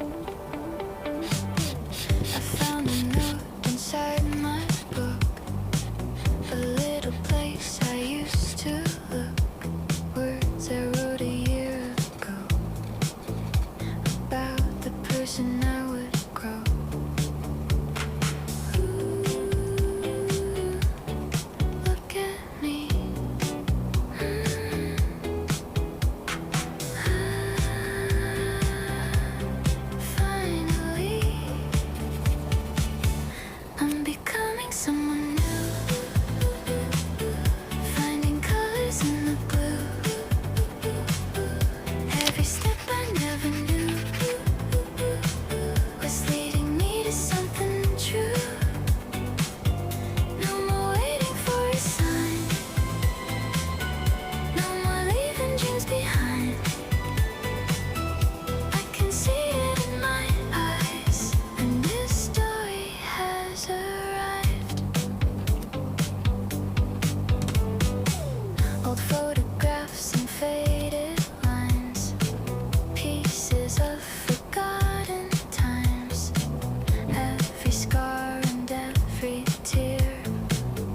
I found a note inside my book, a little place I used to look, words I wrote a year ago, about the person I would grow. Ooh, look at me. Finally, I'm becoming someone new, finding colors in the blue. Every step I never knew was leading me to something true. No more waiting for a sign, no more leaving dreams behind. I can see it in my eyes, a new story has arrived. Old photographs and faded lines, pieces of forgotten times. Every scar and every tear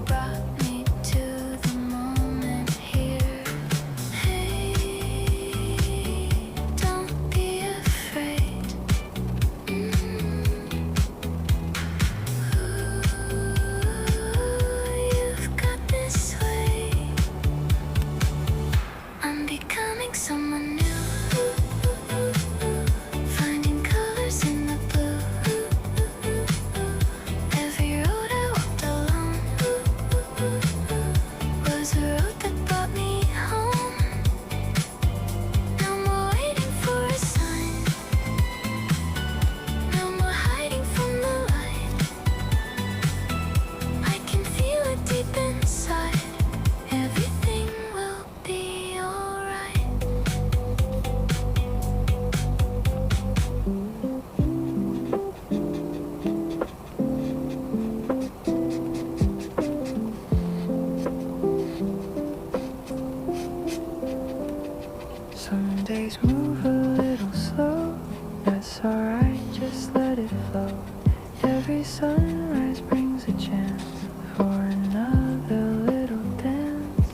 brought me to the moment here. Hey, don't be afraid. You've got this way. I'm becoming someone new, finding colors in the blue. Every road I walked alone was a road that brought me home. No more waiting for a sign, no more hiding from the light. I can feel it deep inside. Everything will be alright. Some days move a little slow, that's alright, just let it flow. Every sunrise brings a chance for another little dance.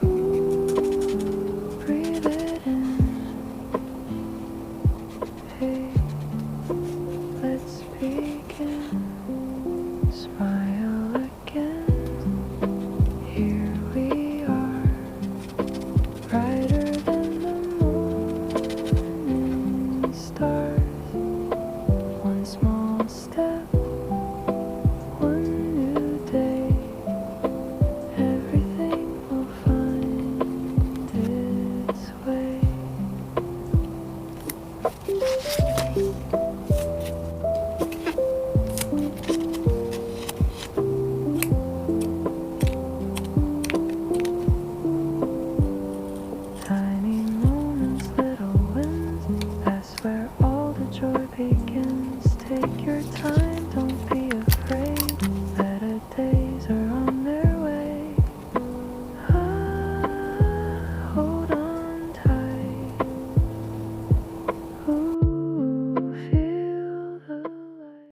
Ooh, breathe it in. Hey, let's begin. Smile again. Here we are, brighter than the morning stars.